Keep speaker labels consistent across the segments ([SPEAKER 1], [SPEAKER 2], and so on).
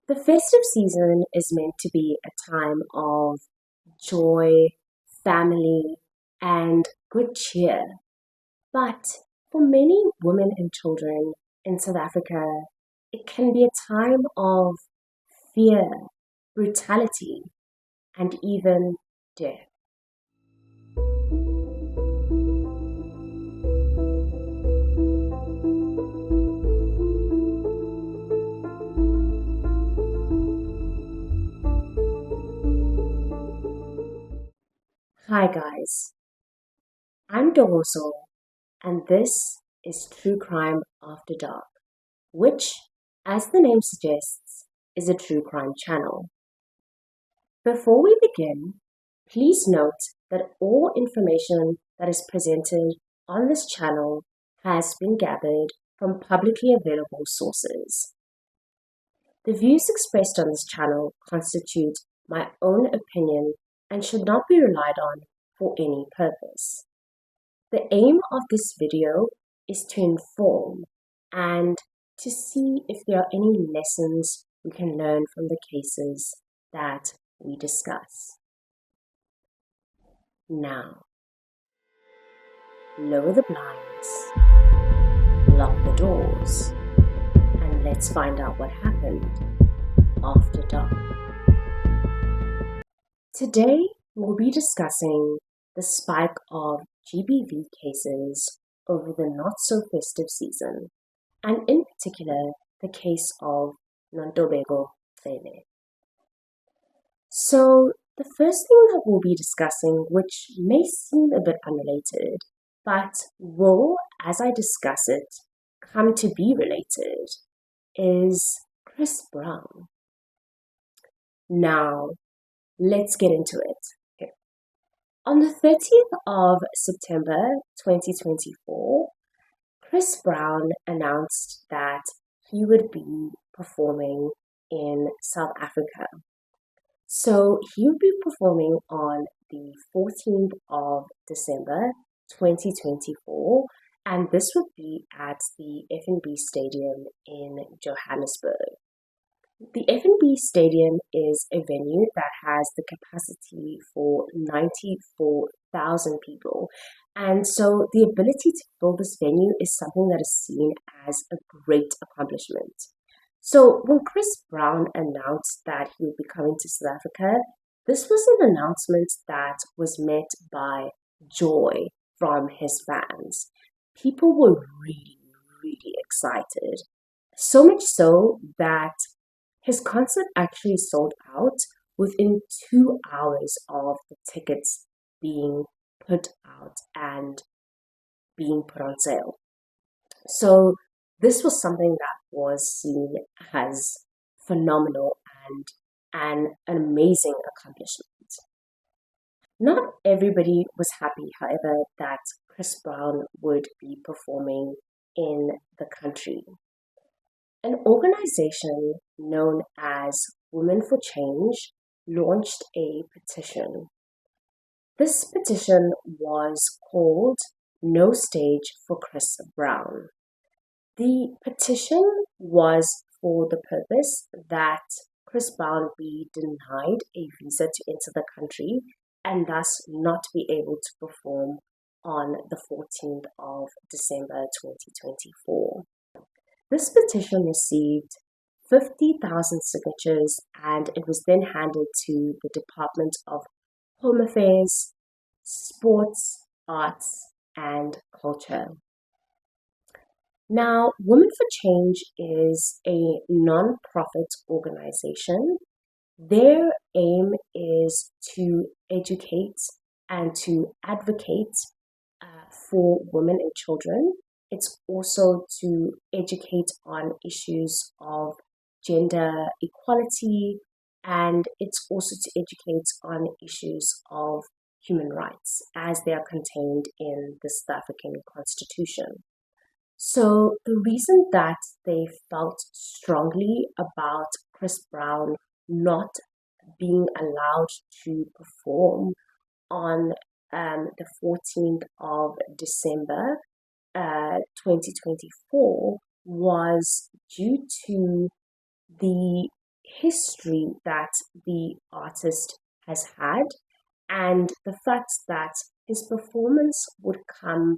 [SPEAKER 1] The festive season is meant to be a time of joy, family, and good cheer. But for many women and children in South Africa, it can be a time of fear, brutality, and even death. Hi guys, I'm Doroso, and this is True Crime After Dark, which, as the name suggests, is a true crime channel. Before we begin, please note that all information that is presented on this channel has been gathered from publicly available sources. The views expressed on this channel constitute my own opinion and should not be relied on for any purpose. The aim of this video is to inform and to see if there are any lessons we can learn from the cases that we discuss. Now, lower the blinds, lock the doors, and let's find out what happened after dark. Today, we'll be discussing the spike of GBV cases over the not-so-festive season, and in particular, the case of Nontobeko Cele. So, the first thing that we'll be discussing, which may seem a bit unrelated, but will, as I discuss it, come to be related, is Chris Brown. Now, let's get into it. Okay. On the 30th of September 2024, Chris Brown announced that he would be performing in South Africa. So he would be performing on the 14th of December 2024, and this would be at the FNB Stadium in Johannesburg. The FNB Stadium is a venue that has the capacity for 94,000 people, and so the ability to fill this venue is something that is seen as a great accomplishment. So when Chris Brown announced that he would be coming to South Africa, this was an announcement that was met by joy from his fans. People were really, really excited. So much so that his concert actually sold out within 2 hours of the tickets being put out and being put on sale. So this was something that was seen as phenomenal and an amazing accomplishment. Not everybody was happy, however, that Chris Brown would be performing in the country. An organization known as Women for Change launched a petition. This petition was called No Stage for Chris Brown. The petition was for the purpose that Chris Brown be denied a visa to enter the country and thus not be able to perform on the 14th of December 2024. This petition received 50,000 signatures and it was then handed to the Department of Home Affairs, Sports, Arts, and Culture. Now, Women for Change is a non-profit organization. Their aim is to educate and to advocate for women and children. It's also to educate on issues of gender equality, and it's also to educate on issues of human rights as they are contained in the South African Constitution. So the reason that they felt strongly about Chris Brown not being allowed to perform on the 14th of December 2024 was due to history that the artist has had and the fact that his performance would come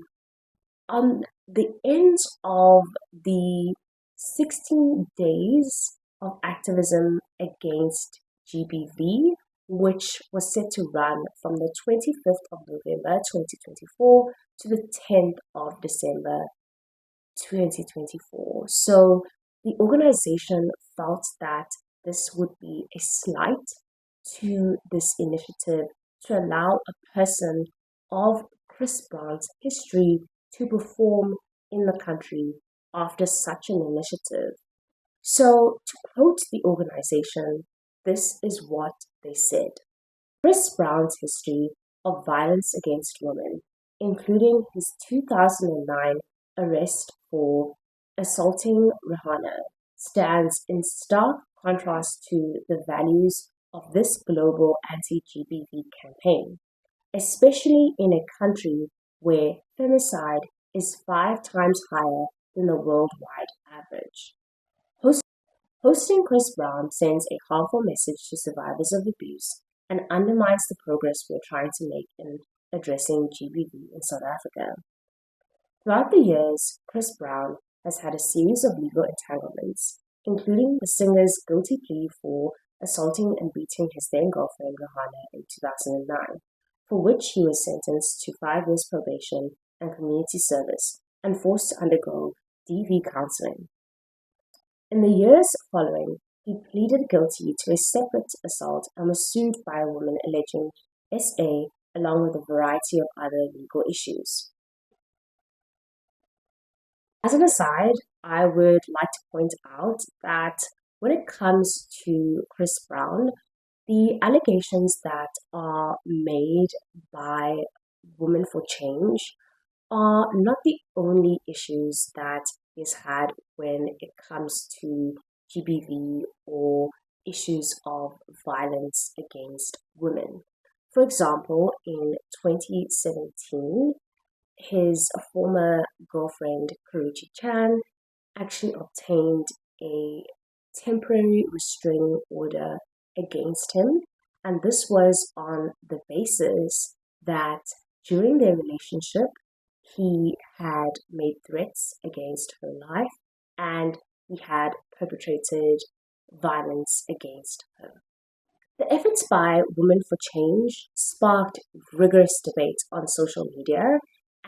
[SPEAKER 1] on the end of the 16 days of activism against GBV, which was set to run from the 25th of November 2024 to the 10th of December 2024. So the organization felt that this would be a slight to this initiative to allow a person of Chris Brown's history to perform in the country after such an initiative. So, to quote the organization, this is what they said. Chris Brown's history of violence against women, including his 2009 arrest for assaulting Rihanna, stands in stark contrast to the values of this global anti-GBV campaign, especially in a country where femicide is 5 times higher than the worldwide average. Hosting Chris Brown sends a harmful message to survivors of abuse and undermines the progress we're trying to make in addressing GBV in South Africa. Throughout the years, Chris Brown has had a series of legal entanglements, including the singer's guilty plea for assaulting and beating his then-girlfriend Rihanna in 2009, for which he was sentenced to 5 years probation and community service and forced to undergo DV counseling. In the years following, he pleaded guilty to a separate assault and was sued by a woman alleging SA along with a variety of other legal issues. As an aside, I would like to point out that when it comes to Chris Brown, the allegations that are made by Women for Change are not the only issues that is had when it comes to GBV or issues of violence against women. For example, in 2017, his former girlfriend, Karuchi Chan, actually obtained a temporary restraining order against him, and this was on the basis that during their relationship, he had made threats against her life and he had perpetrated violence against her. The efforts by Women for Change sparked rigorous debate on social media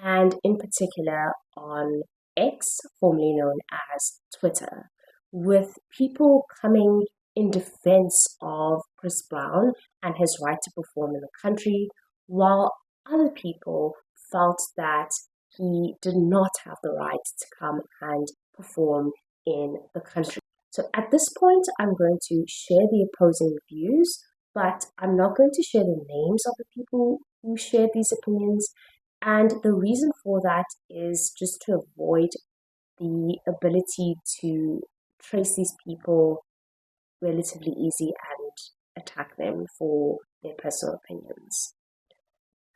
[SPEAKER 1] and, in particular, on X, formerly known as Twitter, with people coming in defense of Chris Brown and his right to perform in the country, while other people felt that he did not have the right to come and perform in the country. So at this point, I'm going to share the opposing views, but I'm not going to share the names of the people who shared these opinions. And the reason for that is just to avoid the ability to trace these people relatively easy and attack them for their personal opinions.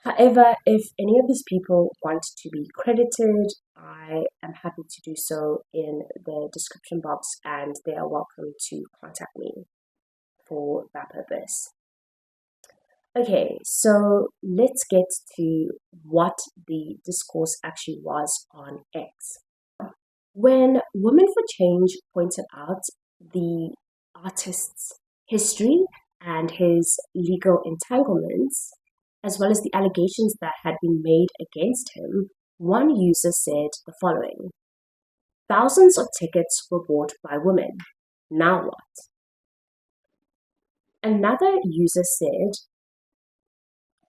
[SPEAKER 1] However, if any of these people want to be credited, I am happy to do so in the description box and they are welcome to contact me for that purpose. Okay, so let's get to what the discourse actually was on X. When Women for Change pointed out the artist's history and his legal entanglements, as well as the allegations that had been made against him, one user said the following: "Thousands of tickets were bought by women. Now what?" Another user said,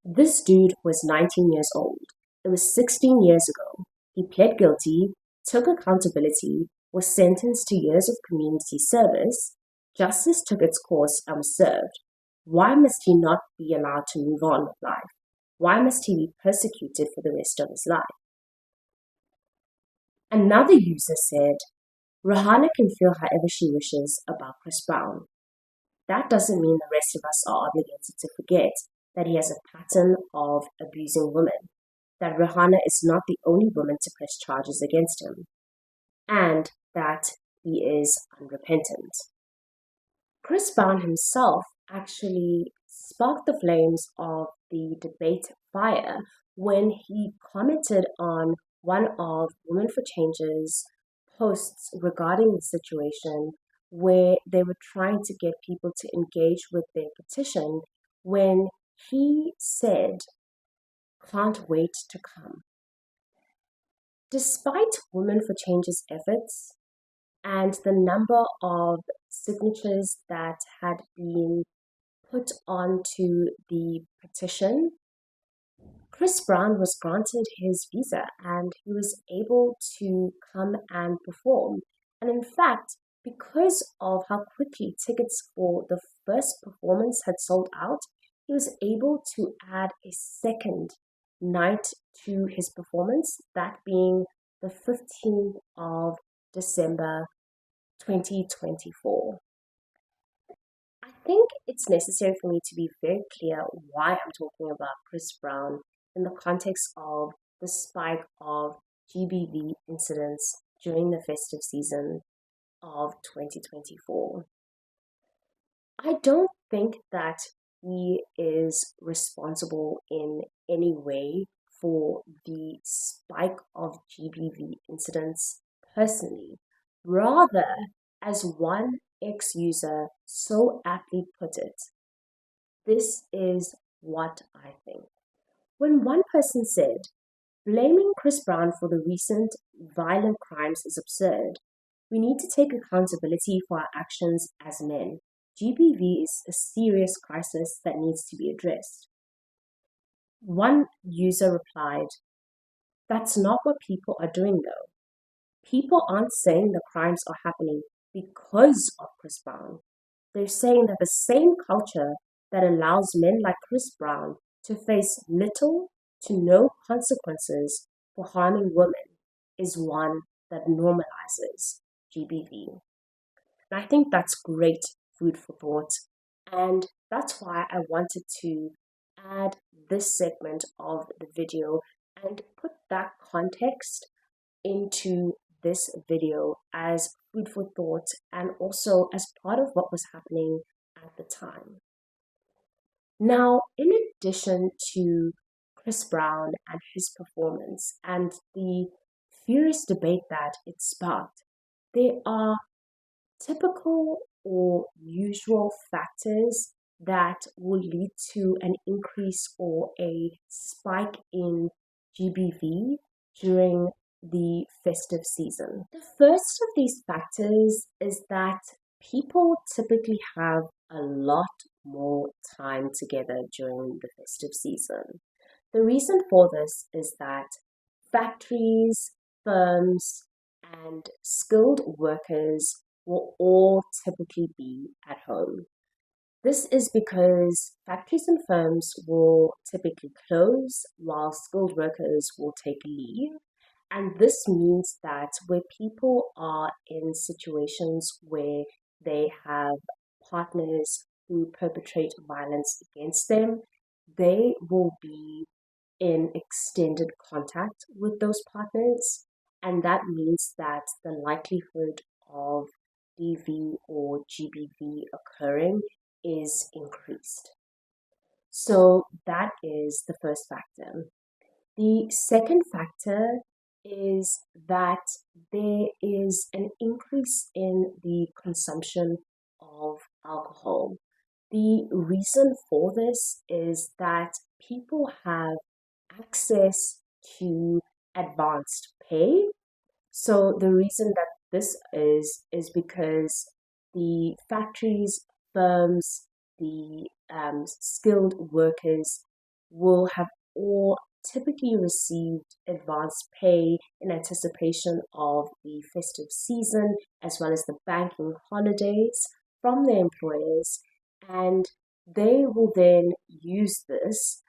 [SPEAKER 1] "This dude was 19 years old. It was 16 years ago. He pled guilty, took accountability, was sentenced to years of community service. Justice took its course and was served. Why must he not be allowed to move on with life? Why must he be persecuted for the rest of his life?" Another user said, "Rihanna can feel however she wishes about Chris Brown. That doesn't mean the rest of us are obligated to forget that he has a pattern of abusing women, that Rihanna is not the only woman to press charges against him, and that he is unrepentant." Chris Brown himself actually sparked the flames of the debate fire when he commented on one of Women for Change's posts regarding the situation, where they were trying to get people to engage with their petition, when he said, "Can't wait to come." Despite Women for Change's efforts and the number of signatures that had been put onto the petition, Chris Brown was granted his visa and he was able to come and perform. And in fact, because of how quickly tickets for the first performance had sold out, he was able to add a second night to his performance, that being the 15th of December 2024. I think it's necessary for me to be very clear why I'm talking about Chris Brown in the context of the spike of GBV incidents during the festive season of 2024. I don't think that he is responsible in any way for the spike of GBV incidents personally. Rather, as one ex user so aptly put it, this is what I think. When one person said, "Blaming Chris Brown for the recent violent crimes is absurd. We need to take accountability for our actions as men. GBV is a serious crisis that needs to be addressed." One user replied, "That's not what people are doing though. People aren't saying the crimes are happening because of Chris Brown. They're saying that the same culture that allows men like Chris Brown to face little to no consequences for harming women is one that normalizes GBV." And I think that's great food for thought. And that's why I wanted to add this segment of the video and put that context into this video as food for thought and also as part of what was happening at the time. Now, in addition to Chris Brown and his performance and the furious debate that it sparked, there are typical or usual factors that will lead to an increase or a spike in GBV during the festive season. The first of these factors is that people typically have a lot more time together during the festive season. The reason for this is that factories, firms, and skilled workers will all typically be at home. This is because factories and firms will typically close while skilled workers will take leave. And this means that where people are in situations where they have partners who perpetrate violence against them, they will be in extended contact with those partners. And that means that the likelihood of DV or GBV occurring is increased. So that is the first factor. The second factor is that there is an increase in the consumption of alcohol. The reason for this is that people have access to advanced pay. So the reason that this is because the factories, firms, the skilled workers will have all typically received advanced pay in anticipation of the festive season as well as the banking holidays from their employers, and they will then use this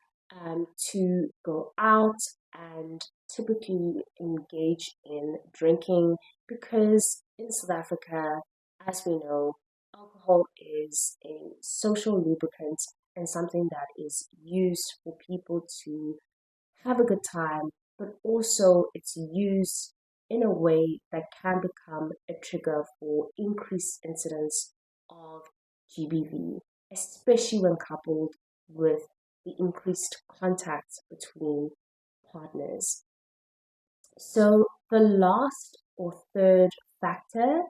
[SPEAKER 1] to go out and typically engage in drinking because in South Africa, as we know, alcohol is a social lubricant and something that is used for people to have a good time, but also it's used in a way that can become a trigger for increased incidents of GBV, especially when coupled with the increased contact between partners. So the last or third factor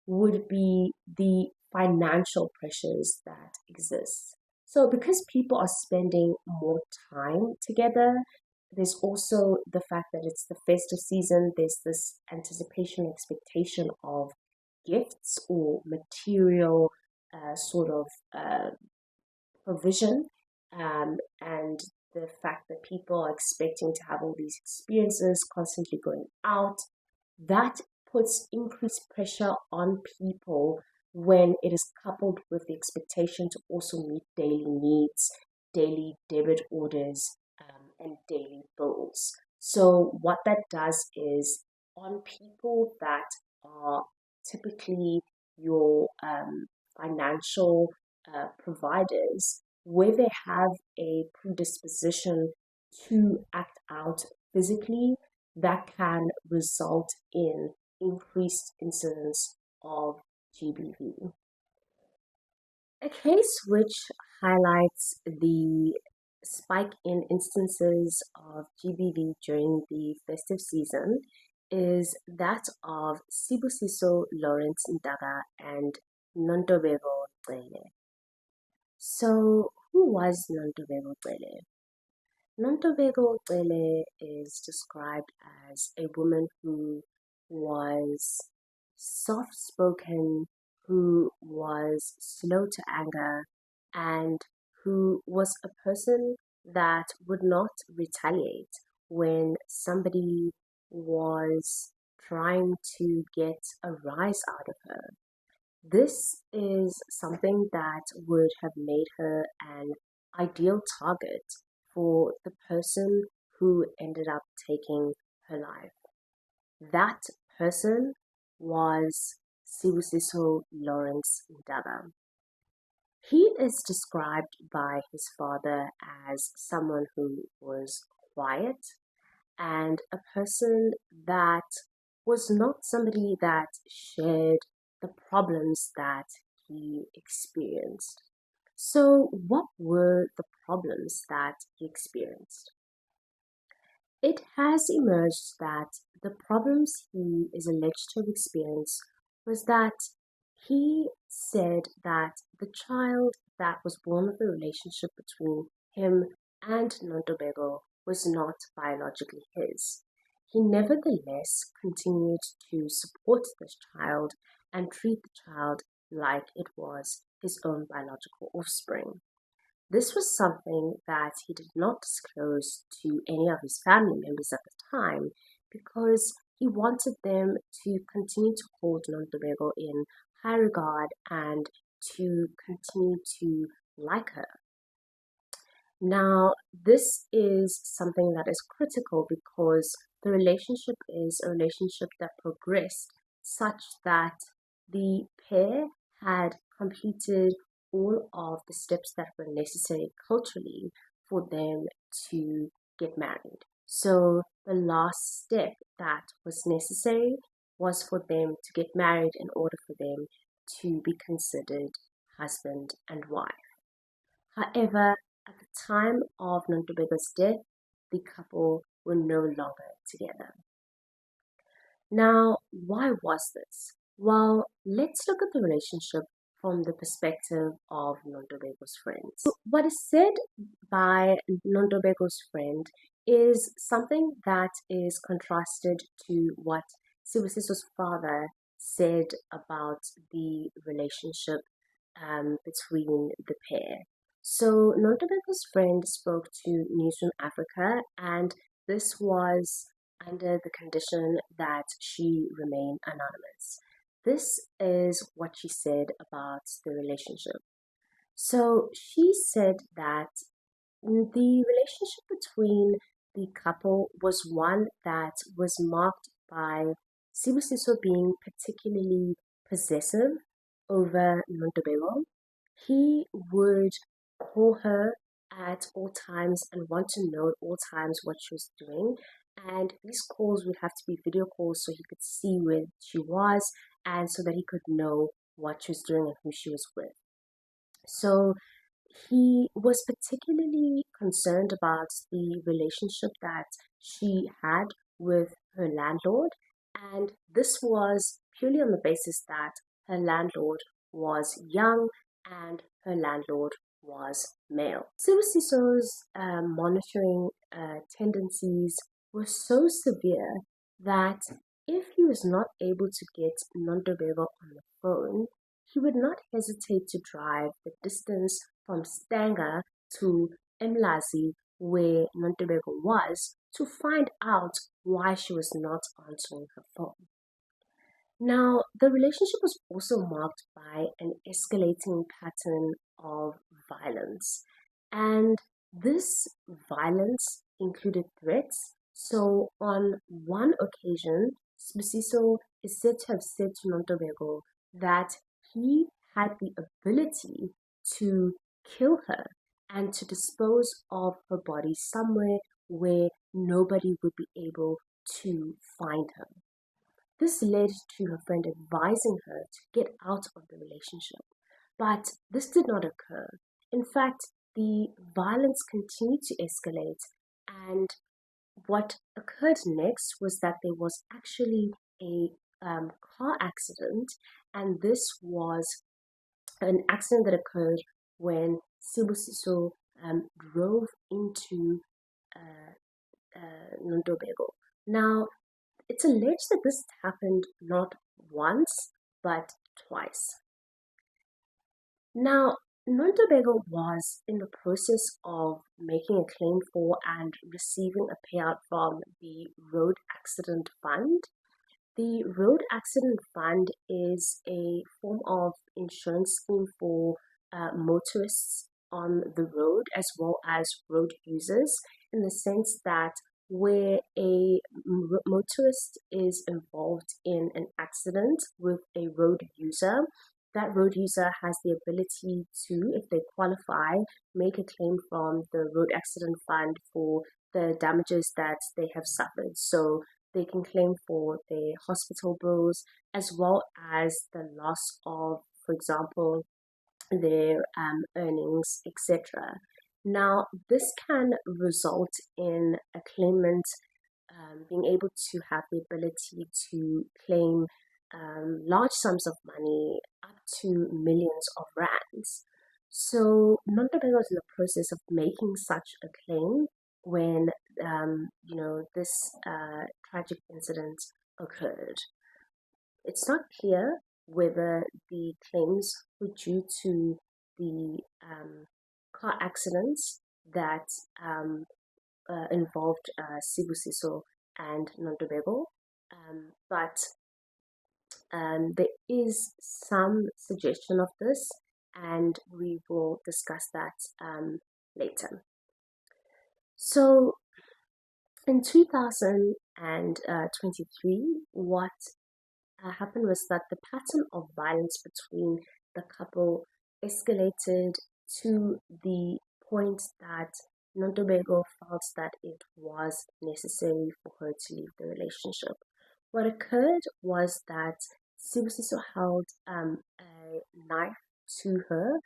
[SPEAKER 1] would be the financial pressures that exist. So because people are spending more time together, there's also the fact that it's the festive season, there's this anticipation, expectation of gifts or material sort of provision, and the fact that people are expecting to have all these experiences, constantly going out, that puts increased pressure on people when it is coupled with the expectation to also meet daily needs, daily debit orders, and daily bills. So, what that does is on people that are typically your financial providers, where they have a predisposition to act out physically, that can result in increased incidence of GBV. A case which highlights the spike in instances of GBV during the festive season is that of Sibusiso Lawrence Ndaga and Nontobeko Cele. So, who was Nontobeko Cele? Nontobeko Cele is described as a woman who was soft spoken, who was slow to anger, and who was a person that would not retaliate when somebody was trying to get a rise out of her. This is something that would have made her an ideal target for the person who ended up taking her life. That person was Sibusiso Lawrence Ndaga. He is described by his father as someone who was quiet and a person that was not somebody that shared the problems that he experienced. So, what were the problems that he experienced? It has emerged that the problems he is alleged to have experienced was that he said that the child that was born with a relationship between him and Nontobeko was not biologically his. He nevertheless continued to support this child and treat the child like it was his own biological offspring. This was something that he did not disclose to any of his family members at the time because he wanted them to continue to hold Nontobeko in high regard and to continue to like her. Now, this is something that is critical because the relationship is a relationship that progressed such that the pair had completed all of the steps that were necessary culturally for them to get married. So, the last step that was necessary was for them to get married in order for them to be considered husband and wife. However, at the time of Nontobeko's death, the couple were no longer together. Now, why was this? Well, let's look at the relationship from the perspective of Nontobeko's friends. So what is said by Nontobeko's friend is something that is contrasted to what Sibusiso's father said about the relationship between the pair. So Nontobeko's friend spoke to Newsroom Africa, and this was under the condition that she remain anonymous. This is what she said about the relationship. So she said that the relationship between the couple was one that was marked by Sibusiso being particularly possessive over Nontobeko. He would call her at all times and want to know at all times what she was doing. And these calls would have to be video calls so he could see where she was and so that he could know what she was doing and who she was with. So he was particularly concerned about the relationship that she had with her landlord, and this was purely on the basis that her landlord was young and her landlord was male. Sibusiso's monitoring tendencies were so severe that if he was not able to get Nontobeko on the phone, he would not hesitate to drive the distance from Stanger to Mlazi, where Nontobeko was, to find out why she was not answering her phone. Now, the relationship was also marked by an escalating pattern of violence. And this violence included threats. So, on one occasion, Sbusiso is said to have said to Nontobeko that he had the ability to kill her and to dispose of her body somewhere where nobody would be able to find her. This led to her friend advising her to get out of the relationship, but this did not occur. In fact, the violence continued to escalate, and what occurred next was that there was actually a car accident, and this was an accident that occurred when Sibusiso drove into uh, Nontobeko. Now, it's alleged that this happened not once, but twice. Now, Nontobeko was in the process of making a claim for and receiving a payout from the Road Accident Fund. The Road Accident Fund is a form of insurance scheme for motorists on the road as well as road users, in the sense that where a motorist is involved in an accident with a road user, that road user has the ability to, if they qualify, make a claim from the Road Accident Fund for the damages that they have suffered. So they can claim for their hospital bills as well as the loss of, for example, their earnings, etc. Now, this can result in a claimant being able to have the ability to claim large sums of money, up to millions of rands. So, Nontobeko was in the process of making such a claim when this tragic incident occurred. It's not clear whether the claims were due to the car accidents that involved Sibusiso and Nontobeko, but there is some suggestion of this, and we will discuss that later. So, in 2023, what happened was that the pattern of violence between the couple escalated to the point that Nontobeko felt that it was necessary for her to leave the relationship. What occurred was that Sibusiso held a knife to her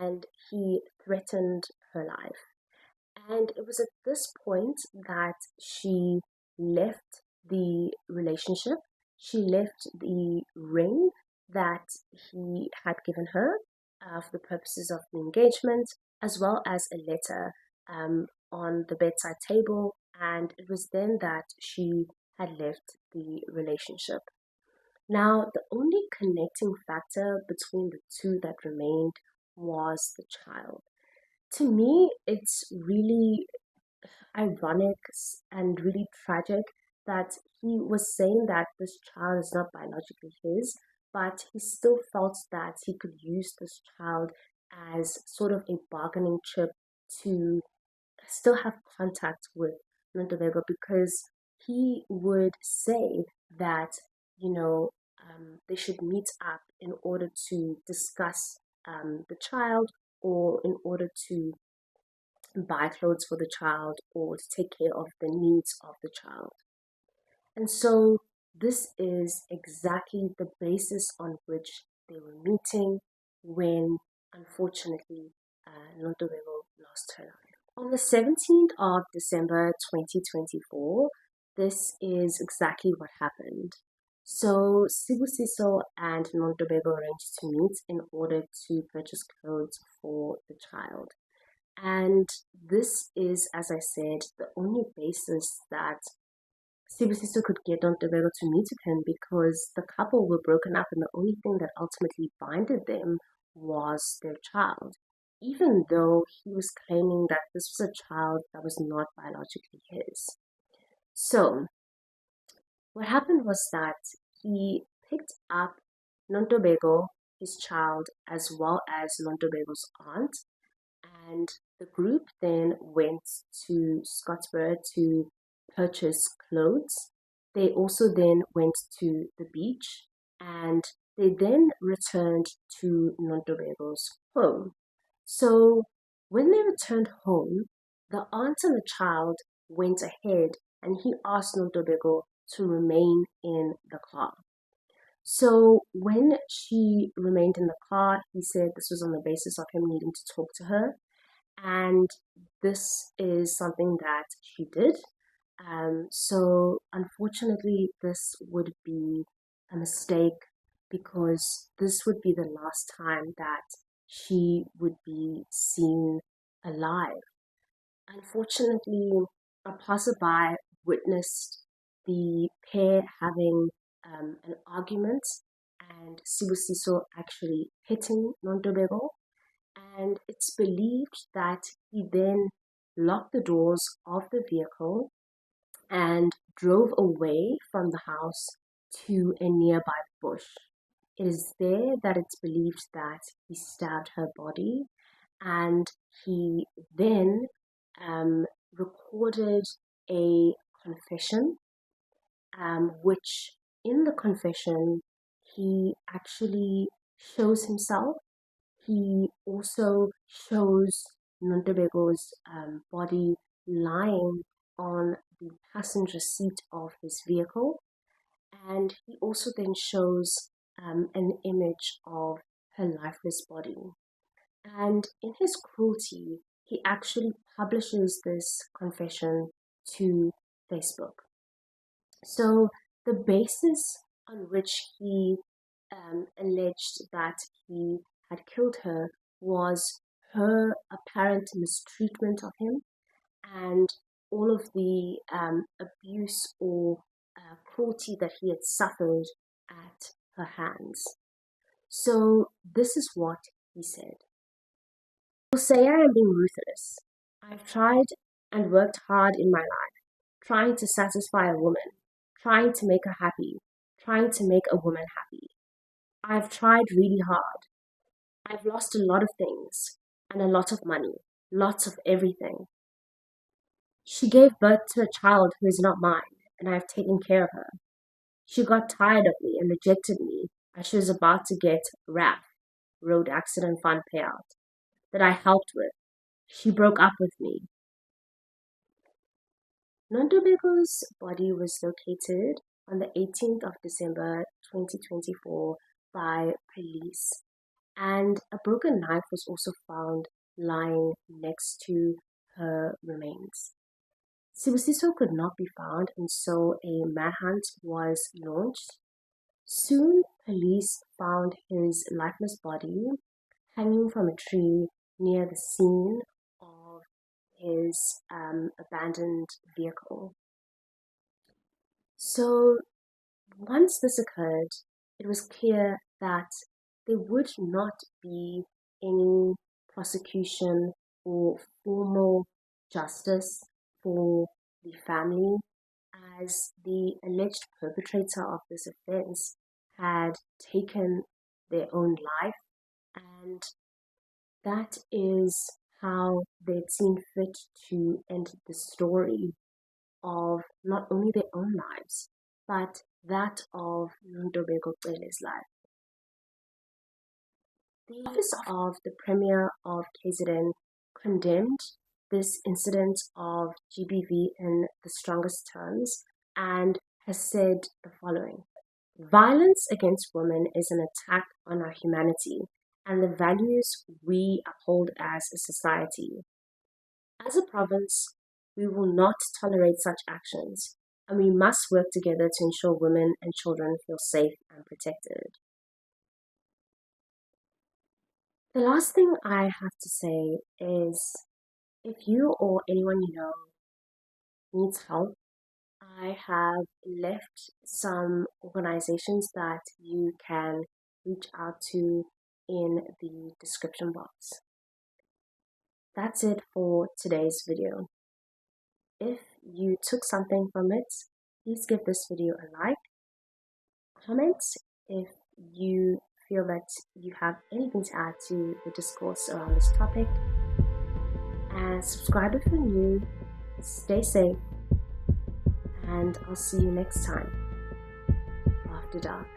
[SPEAKER 1] and he threatened her life. And it was at this point that she left the relationship. She left the ring that he had given her for the purposes of the engagement, as well as a letter on the bedside table. And it was then that she had left the relationship. Now, the only connecting factor between the two that remained was the child. To me, it's really ironic and really tragic that he was saying that this child is not biologically his, but he still felt that he could use this child as sort of a bargaining chip to still have contact with Nontobeko, because he would say that, they should meet up in order to discuss the child, or in order to buy clothes for the child, or to take care of the needs of the child. And so this is exactly the basis on which they were meeting when unfortunately, Nontobeko lost her life. On the 17th of December 2024, this is exactly what happened. So Sibusiso and Nontobeko arranged to meet in order to purchase clothes for the child. And this is, as I said, the only basis that Sibusiso could get Nontobeko to meet with him, because the couple were broken up and the only thing that ultimately binded them was their child, even though he was claiming that this was a child that was not biologically his. So, what happened was that he picked up Nontobeko, his child, as well as Nontobeko's aunt, and the group then went to Scottsboro to purchase clothes. They also then went to the beach, and they then returned to Nontobeko's home. So when they returned home, the aunt and the child went ahead, and he asked Nontobeko to remain in the car. So when she remained in the car, he said this was on the basis of him needing to talk to her, and this is something that she did. So unfortunately, this would be a mistake, because this would be the last time that she would be seen alive. Unfortunately, a passerby witnessed the pair having an argument, and Sibusiso actually hitting Nontobeko, and it's believed that he then locked the doors of the vehicle and drove away from the house to a nearby bush. It is there that it's believed that he stabbed her body, and he then recorded a confession, which in the confession he actually shows himself. He also shows Nontobeko's body lying on the passenger seat of his vehicle, and he also then shows an image of her lifeless body. And in his cruelty, he actually publishes this confession to Facebook. So the basis on which he alleged that he had killed her was her apparent mistreatment of him, and all of the abuse or cruelty that he had suffered at her hands. So this is what he said. You'll say I am being ruthless. I've tried and worked hard in my life, trying to satisfy a woman, trying to make her happy, trying to make a woman happy. I've tried really hard. I've lost a lot of things and a lot of money, lots of everything. She gave birth to a child who is not mine, and I've taken care of her. She got tired of me and rejected me as she was about to get RAF, Road Accident Fund payout, that I helped with. She broke up with me. Nontobeko's body was located on the 18th of December 2024 by police, and a broken knife was also found lying next to her remains. Sibusiso could not be found, and so a manhunt was launched. Soon, police found his lifeless body hanging from a tree near the scene of his abandoned vehicle. So, once this occurred, it was clear that there would not be any prosecution or formal justice for the family, as the alleged perpetrator of this offense had taken their own life, and that is how they'd seen fit to end the story of not only their own lives, but that of Nontobeko Cele's life. The office of the Premier of KZN condemned this incident of GBV in the strongest terms and has said the following: violence against women is an attack on our humanity and the values we uphold as a society. As a province, we will not tolerate such actions, and we must work together to ensure women and children feel safe and protected. The last thing I have to say is if you or anyone you know needs help, I have left some organizations that you can reach out to in the description box. That's it for today's video. If you took something from it, please give this video a like, comment if you feel that you have anything to add to the discourse around this topic, and subscribe if you're new. Stay safe, and I'll see you next time after dark.